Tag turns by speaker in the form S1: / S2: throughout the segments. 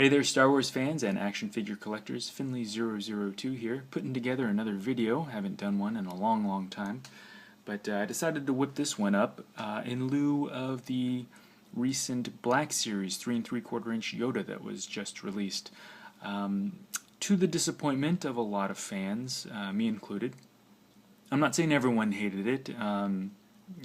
S1: Hey there, Star Wars fans and action figure collectors. Finley002 here, putting together another video. Haven't done one in a long time, but I decided to whip this one up in lieu of the recent Black Series 3 3/4 inch Yoda that was just released. To the disappointment of a lot of fans, me included. I'm not saying everyone hated it.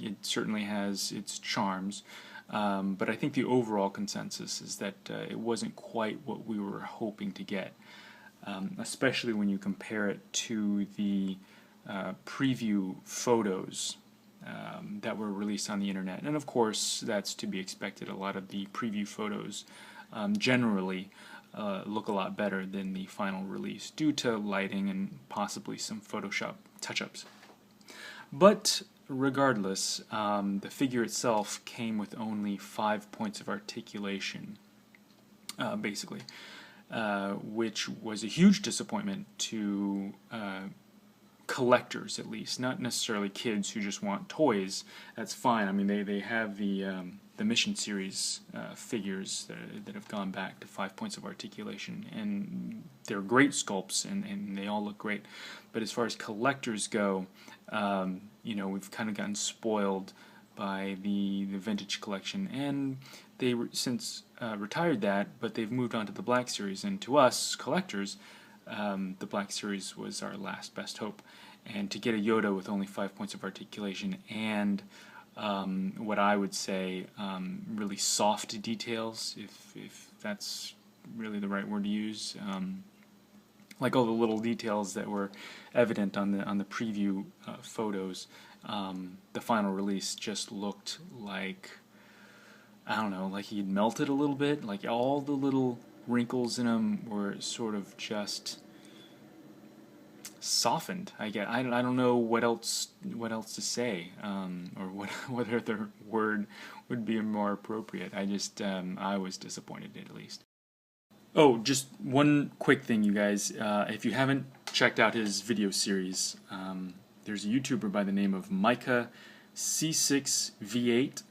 S1: It certainly has its charms. But I think the overall consensus is that it wasn't quite what we were hoping to get, especially when you compare it to the preview photos that were released on the internet. And of course, that's to be expected. A lot of the preview photos generally look a lot better than the final release due to lighting and possibly some Photoshop touch-ups. But regardless, the figure itself came with only 5 points of articulation, basically, which was a huge disappointment to collectors, at least, not necessarily kids who just want toys. That's fine. I mean, they have the Mission Series figures that have gone back to 5 points of articulation, and they're great sculpts, and they all look great. But as far as collectors go, you know, we've kind of gotten spoiled by the vintage collection, and they since retired that, but they've moved on to the Black Series, and to us collectors, the Black Series was our last best hope. And to get a Yoda with only 5 points of articulation and what I would say really soft details, if that's really the right word to use, like all the little details that were evident on the preview photos, the final release just looked like, I don't know, like he'd melted a little bit. Like all the little wrinkles in him were sort of just softened. I don't know what else to say, or what other word would be more appropriate. I was disappointed, at least. Oh, just one quick thing, you guys. If you haven't checked out his video series, there's a YouTuber by the name of Micah C6V8.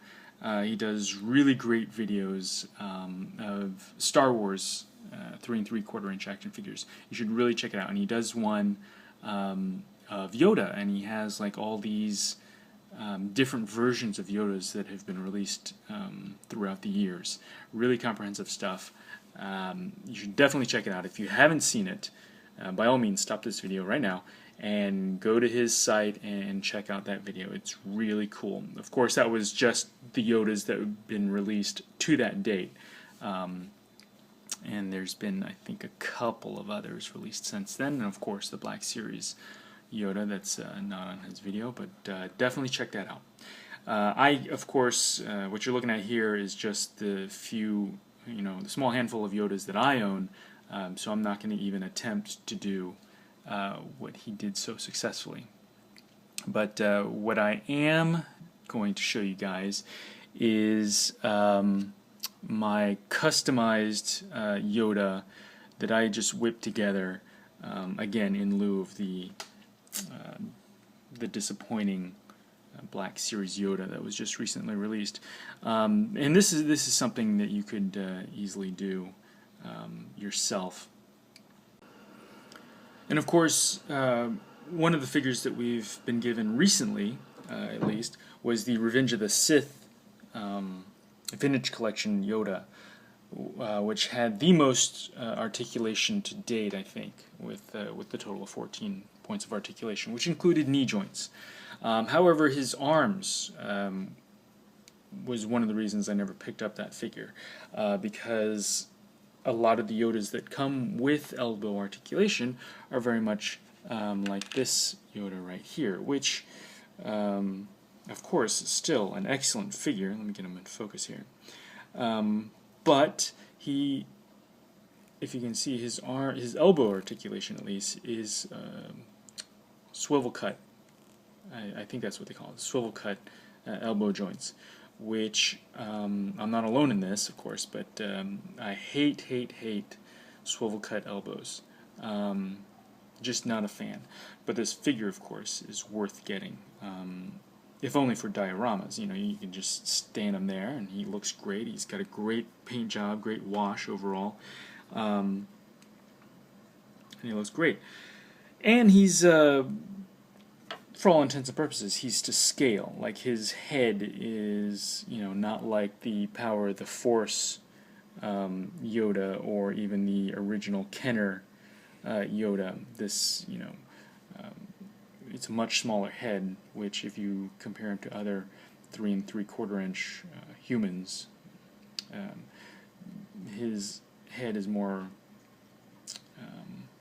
S1: He does really great videos of Star Wars 3 3/4 inch action figures. You should really check it out. And he does one of Yoda, and he has like all these different versions of Yodas that have been released throughout the years. Really comprehensive stuff. You should definitely check it out. If you haven't seen it, by all means stop this video right now and go to his site and check out that video. It's really cool. Of course, that was just the Yodas that have been released to that date. And there's been, I think, a couple of others released since then, and of course the Black Series Yoda that's not on his video, but definitely check that out. Of course, what you're looking at here is just the few, the small handful of Yodas that I own, so I'm not going to even attempt to do what he did so successfully. But what I am going to show you guys is my customized Yoda that I just whipped together, again in lieu of the disappointing Black Series Yoda that was just recently released. And this is something that you could easily do yourself. And of course, one of the figures that we've been given recently, at least, was the Revenge of the Sith Vintage Collection Yoda, which had the most articulation to date, I think, with the total of 14 points of articulation, which included knee joints. However, his arms was one of the reasons I never picked up that figure, because a lot of the Yodas that come with elbow articulation are very much like this Yoda right here, which of course is still an excellent figure. Let me get him in focus here. But he, if you can see, his elbow articulation at least is swivel cut. I think that's what they call it, swivel cut elbow joints, which I'm not alone in this, of course, but I hate swivel cut elbows. Just not a fan. But this figure, of course, is worth getting. If only for dioramas. You can just stand him there, and he looks great. He's got a great paint job, great wash overall. And he looks great. And he's, for all intents and purposes, he's to scale. Like, his head is, not like the Power of the Force Yoda, or even the original Kenner Yoda. This, it's a much smaller head, which, if you compare him to other 3 3/4 inch humans, his head is more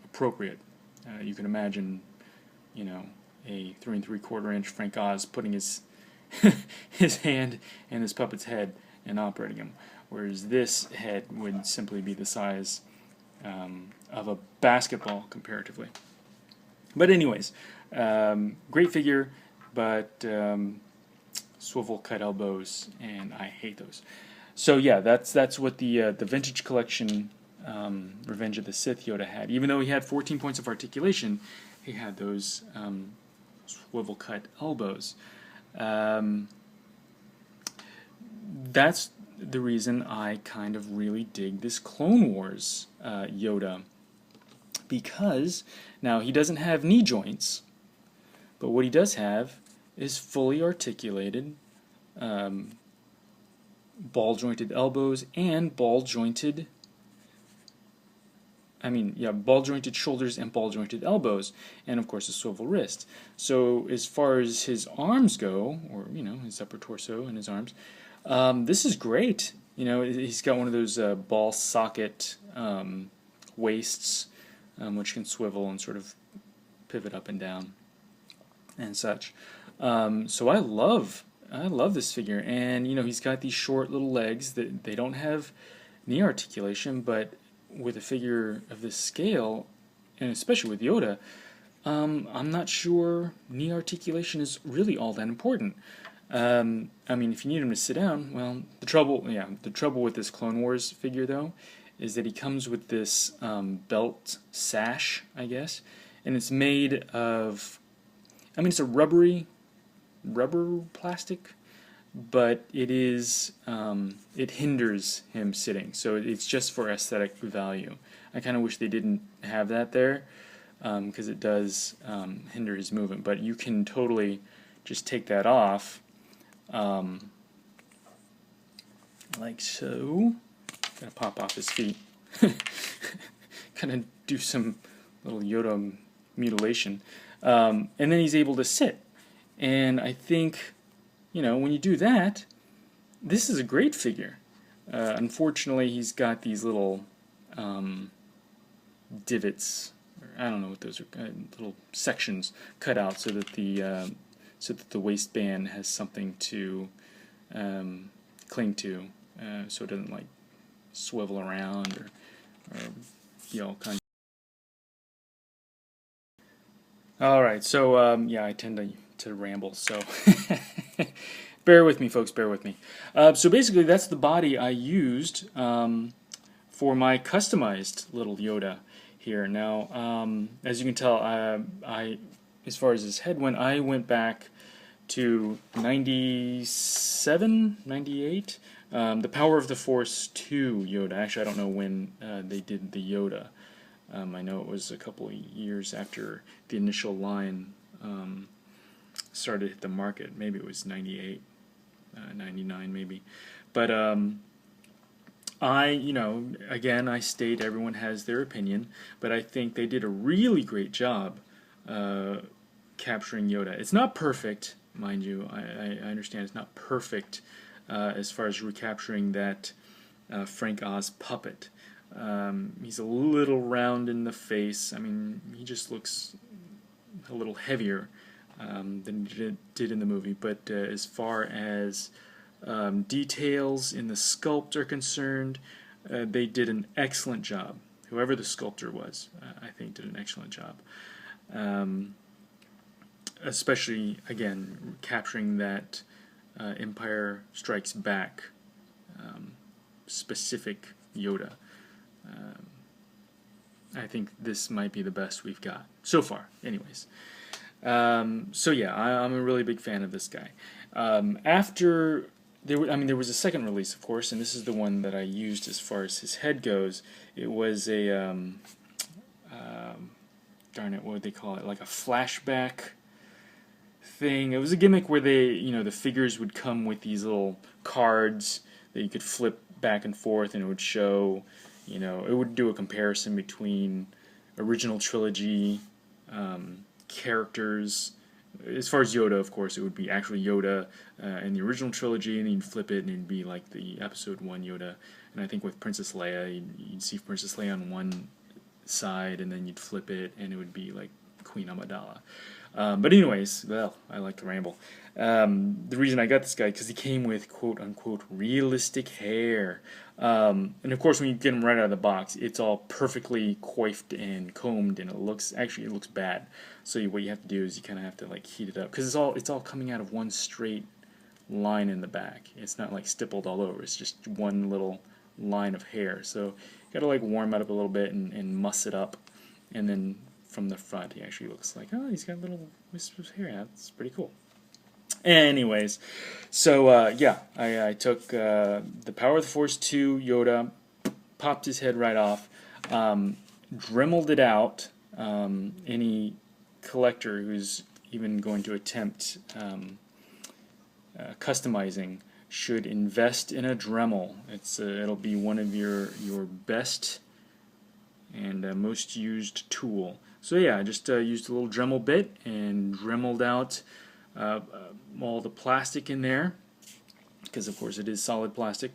S1: appropriate. You can imagine, a 3 3/4 inch Frank Oz putting his his hand in his puppet's head and operating him, whereas this head would simply be the size of a basketball comparatively. But anyways, great figure, but swivel cut elbows, and I hate those. So yeah, that's what the Vintage Collection Revenge of the Sith Yoda had. Even though he had 14 points of articulation, he had those swivel cut elbows. That's the reason I kind of really dig this Clone Wars Yoda, because now he doesn't have knee joints, but what he does have is fully articulated ball-jointed elbows and ball-jointed shoulders and ball-jointed elbows, and of course a swivel wrist. So as far as his arms go, or his upper torso and his arms, this is great. He's got one of those ball socket waists, which can swivel and sort of pivot up and down and such. So I love this figure, and he's got these short little legs that they don't have knee articulation, but with a figure of this scale, and especially with Yoda, I'm not sure knee articulation is really all that important. I mean, if you need him to sit down, well, the trouble with this Clone Wars figure, though, is that he comes with this belt sash, I guess, and it's made of, it's a rubber plastic, but it is it hinders him sitting, so it's just for aesthetic value. I kind of wish they didn't have that there, because it does hinder his movement, but you can totally just take that off, like so. Gotta pop off his feet. Kind of do some little Yoda mutilation, and then he's able to sit. And I think, when you do that, this is a great figure. Unfortunately, he's got these little divots, or I don't know what those are, little sections cut out so that the waistband has something to cling to, so it doesn't like swivel around or all kinds. All right, so I tend to ramble, so bear with me, folks. Bear with me. So basically, that's the body I used for my customized little Yoda here. Now, as you can tell, I as far as his head went, I went back to 97, 98. The Power of the Force 2 Yoda. Actually, I don't know when they did the Yoda. I know it was a couple of years after the initial line started to hit the market. Maybe it was 98, 99 maybe. But again, I state everyone has their opinion, but I think they did a really great job capturing Yoda. It's not perfect, mind you. I understand it's not perfect as far as recapturing that Frank Oz puppet. He's a little round in the face. I mean, he just looks a little heavier than he did in the movie. But as far as details in the sculpt are concerned, they did an excellent job. Whoever the sculptor was, I think, did an excellent job. Especially, again, capturing that Empire Strikes Back specific Yoda. I think this might be the best we've got so far. Anyways, so yeah, I'm a really big fan of this guy. After there was a second release, of course, and this is the one that I used as far as his head goes. It was a darn it, what would they call it? Like a flashback thing. It was a gimmick where the figures would come with these little cards that you could flip back and forth, and it would show, it would do a comparison between original trilogy characters. As far as Yoda, of course, it would be actually Yoda in the original trilogy, and then you'd flip it, and it'd be like the Episode 1 Yoda. And I think with Princess Leia, you'd see Princess Leia on one side, and then you'd flip it, and it would be like Queen Amidala. But anyways, well, I like to ramble. The reason I got this guy, because he came with quote-unquote realistic hair. And of course, when you get him right out of the box, it's all perfectly coiffed and combed, and it looks bad. So what you have to do is you kind of have to like heat it up, because it's all coming out of one straight line in the back. It's not like stippled all over. It's just one little line of hair. So you got to like warm it up a little bit and muss it up, and then from the front, he actually looks like, oh, he's got little wisps of hair. That's pretty cool. Anyways, so yeah, I took the Power of the Force 2 Yoda, popped his head right off, dremeled it out. Any collector who's even going to attempt customizing should invest in a Dremel. It'll be one of your best and most used tool. So yeah, I just used a little Dremel bit and dremeled out all the plastic in there, because of course it is solid plastic.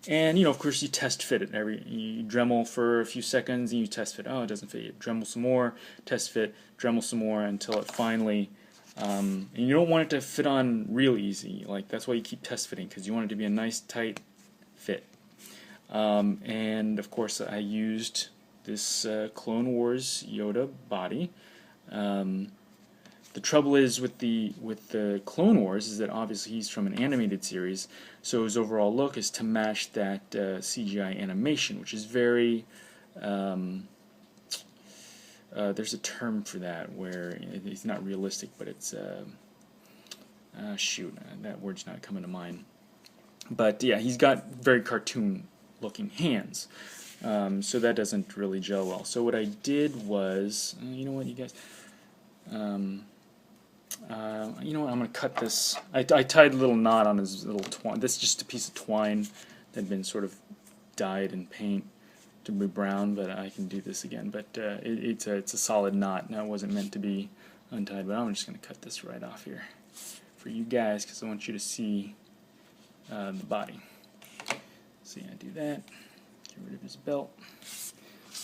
S1: And of course you test fit it. You Dremel for a few seconds and you test fit. Oh, it doesn't fit. You Dremel some more, test fit, Dremel some more until it finally. And you don't want it to fit on real easy. Like, that's why you keep test fitting, because you want it to be a nice tight fit. And of course I used this Clone Wars Yoda body. The trouble is with the Clone Wars is that obviously he's from an animated series, so his overall look is to match that CGI animation, which is very there's a term for that where it's not realistic, but it's shoot, that word's not coming to mind. But yeah, he's got very cartoon looking hands. So that doesn't really gel well. So what I did was, you know what, you guys, you know what, I'm going to cut this. I tied a little knot on his little twine. This is just a piece of twine that had been sort of dyed in paint to be brown, but I can do this again. But it's a solid knot. Now, it wasn't meant to be untied, but I'm just going to cut this right off here for you guys, because I want you to see the body. So yeah, do that. Get rid of his belt.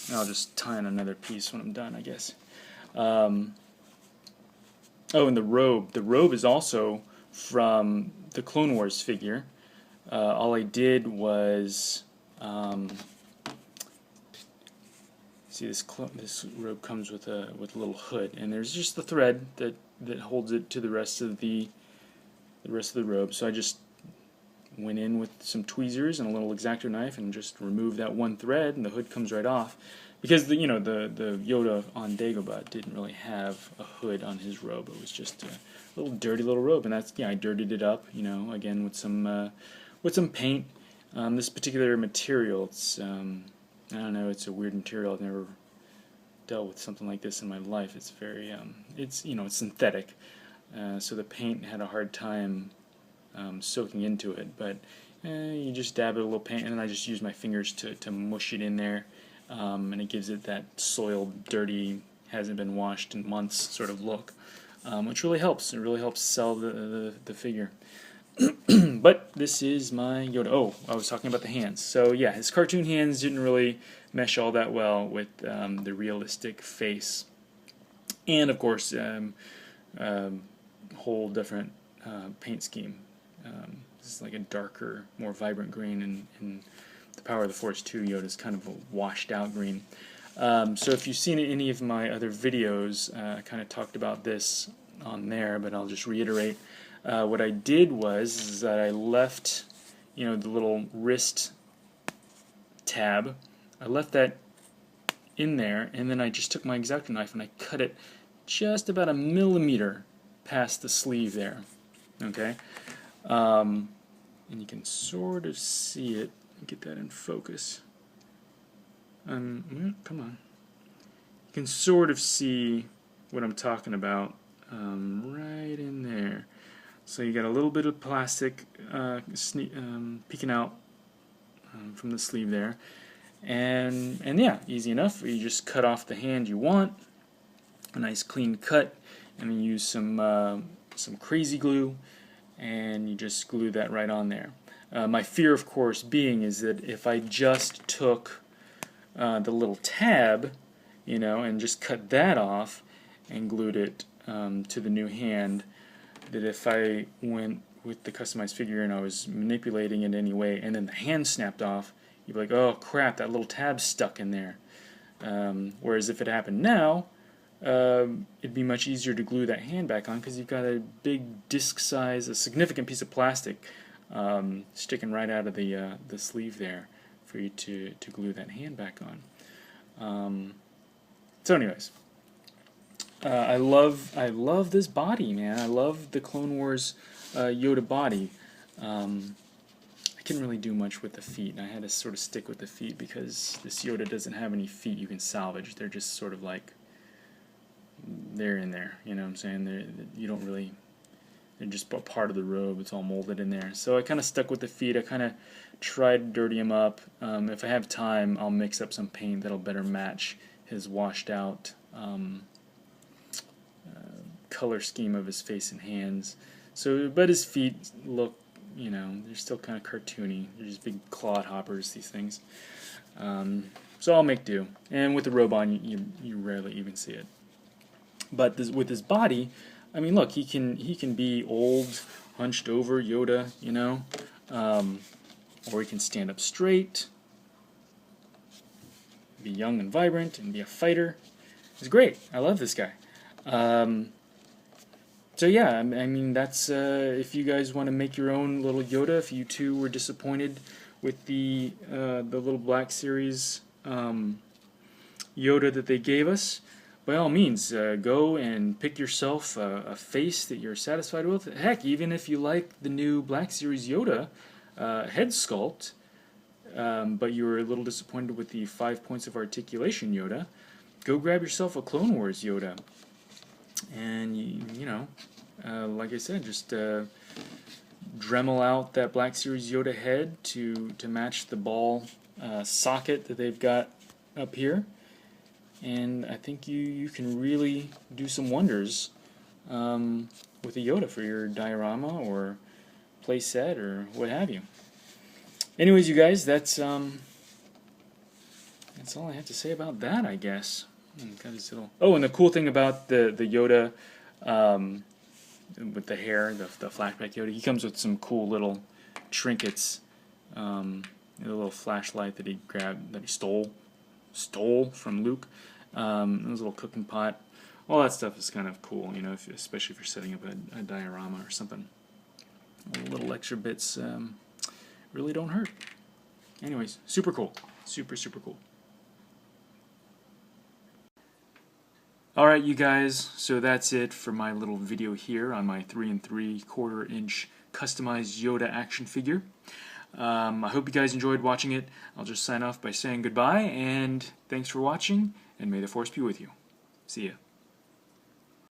S1: And I'll just tie on another piece when I'm done, I guess. Oh, and the robe. The robe is also from the Clone Wars figure. All I did was see, this robe comes with a little hood, and there's just the thread that holds it to the rest of the robe. So I just went in with some tweezers and a little X-Acto knife and just removed that one thread, and the hood comes right off. Because the Yoda on Dagobah didn't really have a hood on his robe. It was just a little dirty little robe, and that's, yeah, I dirtied it up, again with some paint. This particular material, it's I don't know, it's a weird material. I've never dealt with something like this in my life. It's very it's synthetic, so the paint had a hard time soaking into it. But you just dab it a little paint, and then I just use my fingers to mush it in there. And it gives it that soiled, dirty, hasn't been washed in months sort of look, which really helps. It really helps sell the figure. But this is my Yoda. Oh, I was talking about the hands. So yeah, his cartoon hands didn't really mesh all that well with the realistic face. And of course, whole different paint scheme. This is like a darker, more vibrant green, and the Power of the Force 2 Yoda is kind of a washed out green. So if you've seen any of my other videos, I kind of talked about this on there, but I'll just reiterate. What I did was that I left, the little wrist tab, I left that in there, and then I just took my X-Acto knife and I cut it just about 1 millimeter past the sleeve there. Okay? and you can sort of see it. Get that in focus. Come on. You can sort of see what I'm talking about right in there. So you got a little bit of plastic peeking out from the sleeve there, and yeah, easy enough. You just cut off the hand you want, a nice clean cut, and then use some crazy glue, and you just glue that right on there. My fear, of course, being is that if I just took the little tab, you know, and just cut that off and glued it to the new hand, that if I went with the customized figure and I was manipulating it anyway, and then the hand snapped off, you'd be like, oh crap, that little tab's stuck in there. Whereas if it happened now, it'd be much easier to glue that hand back on because you've got a big disc size, a significant piece of plastic sticking right out of the sleeve there for you to glue that hand back on. So anyways, I love this body, man. I love the Clone Wars Yoda body. I couldn't really do much with the feet, and I had to sort of stick with the feet because this Yoda doesn't have any feet you can salvage. They're just sort of like, they're in there, you know what I'm saying? You don't really, they're just a part of the robe. It's all molded in there. So I kind of stuck with the feet. I kind of tried to dirty them up. If I have time, I'll mix up some paint that'll better match his washed out color scheme of his face and hands. So, but his feet look, you know, they're still kind of cartoony. They're just big clod hoppers, these things. So I'll make do. And with the robe on, you rarely even see it. But with his body, I mean, look, he can be old, hunched over Yoda, you know, or he can stand up straight, be young and vibrant, and be a fighter. It's great. I love this guy. So yeah, I mean, that's if you guys want to make your own little Yoda, if you too were disappointed with the little Black Series Yoda that they gave us, by all means, go and pick yourself a face that you're satisfied with. Heck, even if you like the new Black Series Yoda head sculpt, but you were a little disappointed with the 5 points of articulation Yoda, go grab yourself a Clone Wars Yoda. And, you know, like I said, just Dremel out that Black Series Yoda head to match the ball socket that they've got up here. And I think you can really do some wonders with a Yoda for your diorama or play set or what have you. Anyways, you guys, that's all I have to say about that, I guess. Oh, and the cool thing about the Yoda with the hair, the flashback Yoda, he comes with some cool little trinkets. A little flashlight that he stole from Luke. His little cooking pot. All that stuff is kind of cool, you know, especially if you're setting up a diorama or something. All the little extra bits really don't hurt. Anyways, super cool. Super, super cool. Alright, you guys, so that's it for my little video here on my 3 3/4 inch customized Yoda action figure. I hope you guys enjoyed watching it. I'll just sign off by saying goodbye, and thanks for watching, and may the Force be with you. See ya.